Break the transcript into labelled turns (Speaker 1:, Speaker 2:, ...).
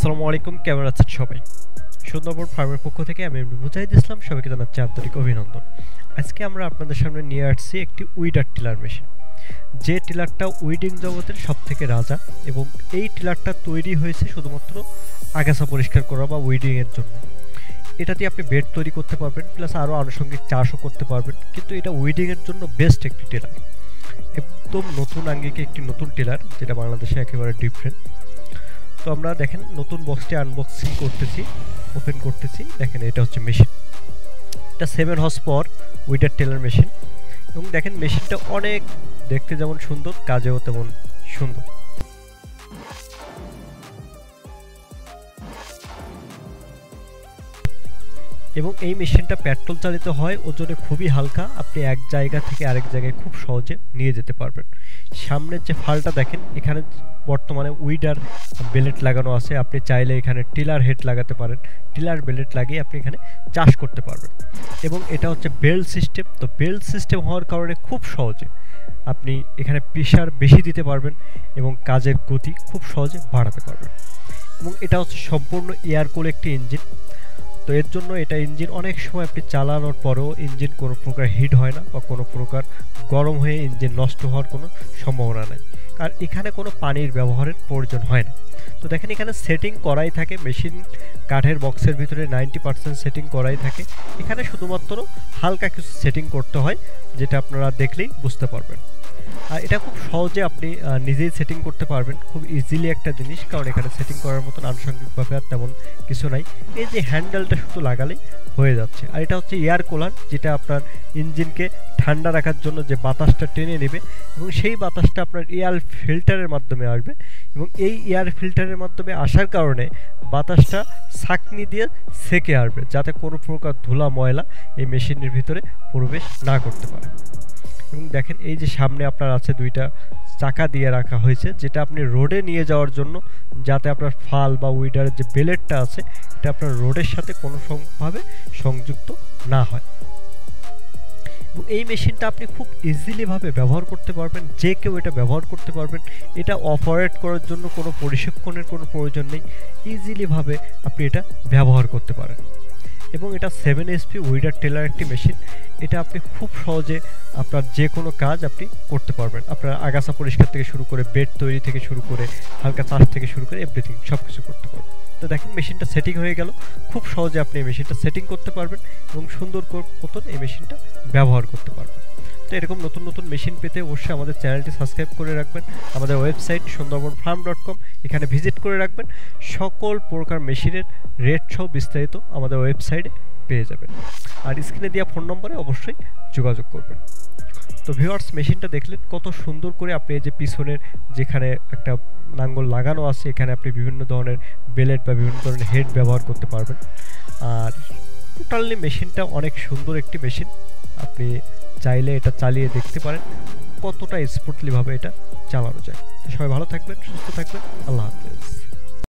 Speaker 1: আসসালামু আলাইকুম, কেমন আছেন সবাই? সুন্দরবন ফার্মের পক্ষ থেকে আমি মুজাহিদ ইসলাম সবাইকে জানাচ্ছি আন্তরিক অভিনন্দন। আজকে আমরা আপনাদের সামনে নিয়ে আসছি একটি উইডার টিলার মেশিন, যে টিলারটা উইডিং জগতের সবথেকে রাজা, এবং এই টিলারটা তৈরি হয়েছে শুধুমাত্র আগাছা পরিষ্কার করা বা উইডিংয়ের জন্য। এটা দিয়ে আপনি বেড তৈরি করতে পারবেন, প্লাস আরও আনুষঙ্গিক চাষও করতে পারবেন, কিন্তু এটা উইডিংয়ের জন্য বেস্ট একটি টিলার। একদম নতুন আঙ্গিকে একটি নতুন টিলার, যেটা বাংলাদেশে একেবারে ডিফারেন্ট। তো আমরা দেখেন নতুন বক্সটি আনবক্সিং করতেছি, ওপেন করতেছি। দেখেন এটা হচ্ছে মেশিন, এটা 7 horse power weeder tiller machine, এবং দেখেন মেশিনটা অনেক দেখতে যেমন সুন্দর, কাজেও তেমন সুন্দর। এবং এই মেশিনটা পেট্রোল চালিত হয়, ওজনে খুবই হালকা, আপনি এক জায়গা থেকে আরেক জায়গায় খুব সহজে নিয়ে যেতে পারবেন। সামনের যে ফালটা দেখেন, এখানে বর্তমানে উইডার বেলেট লাগানো আছে, আপনি চাইলে এখানে টিলার হেড লাগাতে পারেন, টিলার বেলেট লাগিয়ে আপনি এখানে চাষ করতে পারবেন। এবং এটা হচ্ছে বেল্ট সিস্টেম, তো বেল্ট সিস্টেম হওয়ার কারণে খুব সহজে আপনি এখানে প্রেশার বেশি দিতে পারবেন এবং কাজের গতি খুব সহজে বাড়াতে পারবেন। এবং এটা হচ্ছে সম্পূর্ণ এয়ার কুল একটি ইঞ্জিন, তো এর জন্য এটা ইঞ্জিন অনেক সময় আপনি চালানোর পরেও ইঞ্জিন কোনো প্রকার হিট হয় না বা কোনো প্রকার গরম হয়ে ইঞ্জিন নষ্ট হওয়ার কোনো সম্ভাবনা নেই, আর এখানে কোনো পানির ব্যবহারের প্রয়োজন হয় না। তো দেখেন এখানে সেটিং করাই থাকে, মেশিন কাঠের বক্সের ভিতরে 90% সেটিং করাই থাকে, এখানে শুধুমাত্র হালকা কিছু সেটিং করতে হয়, যেটা আপনারা দেখলেই বুঝতে পারবেন। আর এটা খুব সহজে আপনি নিজেই সেটিং করতে পারবেন, খুব ইজিলি একটা জিনিস, কারণ এখানে সেটিং করার মতন আনুষঙ্গিকভাবে আর তেমন কিছু নাই। এই যে হ্যান্ডেলটা শুধু লাগালেই হয়ে যাচ্ছে। আর এটা হচ্ছে এয়ার কুলার, যেটা আপনার ইঞ্জিনকে ঠান্ডা রাখার জন্য যে বাতাসটা টেনে নেবে, এবং সেই বাতাসটা আপনার এয়ার ফিল্টারের মাধ্যমে আসবে, এবং এই এয়ার ফিল্টারের মাধ্যমে আসার কারণে বাতাসটা ছাঁকনি দিয়ে সেকে আসবে, যাতে কোনো প্রকার ধুলা ময়লা এই মেশিনের ভিতরে প্রবেশ না করতে পারে। এবং দেখেন এই যে সামনে আপনার আছে দুইটা চাকা দিয়ে রাখা হয়েছে, যেটা আপনি রোডে নিয়ে যাওয়ার জন্য, যাতে আপনার ফাল বা উইডারের যে বেলেটটা আছে এটা আপনার রোডের সাথে কোনোভাবে সংযুক্ত না হয়। এবং এই মেশিনটা আপনি খুব ইজিলিভাবে ব্যবহার করতে পারবেন, যে কেউ এটা ব্যবহার করতে পারবেন। এটা অপারেট করার জন্য কোনো প্রশিক্ষণের কোনো প্রয়োজন নেই, ইজিলিভাবে আপনি এটা ব্যবহার করতে পারেন। এবং এটা 7 HP উইডার টেলার একটি মেশিন, এটা আপনি খুব সহজে আপনার যে কোনো কাজ আপনি করতে পারবেন। আপনার আগাছা পরিষ্কার থেকে শুরু করে বেড তৈরি থেকে শুরু করে হালকা চাষ থেকে শুরু করে এভরিথিং সব কিছু করতে পারবেন। তো দেখেন মেশিনটা সেটিং হয়ে গেল, খুব সহজে আপনি এই মেশিনটা সেটিং করতে পারবেন এবং সুন্দর মতন এই মেশিনটা ব্যবহার করতে পারবেন। তো এরকম নতুন নতুন মেশিন পেতে অবশ্যই আমাদের চ্যানেলটি সাবস্ক্রাইব করে রাখবেন, আমাদের ওয়েবসাইট sundarbanfarm.com, এখানে ভিজিট করে রাখবেন। সকল প্রকার মেশিনের রেট সহ বিস্তারিত আমাদের ওয়েবসাইটে পেয়ে যাবেন, আর স্ক্রিনে দেওয়া ফোন নম্বরে অবশ্যই যোগাযোগ করবেন। তো ভিউয়ার্স, মেশিনটা দেখলেন কত সুন্দর করে আপনি এই যে পিছনের যেখানে একটা নাঙ্গল লাগানো আছে, এখানে আপনি বিভিন্ন ধরনের বেলেট বা বিভিন্ন ধরনের হেড ব্যবহার করতে পারবেন। আর টোটালি মেশিনটা অনেক সুন্দর একটি মেশিন, আপনি চাইলে এটা চালিয়ে দেখতে পারেন কতটা স্মুথলিভাবে এটা চালানো যায়। তো সবাই ভালো থাকবেন, সুস্থ থাকবেন, আল্লাহ হাফেজ।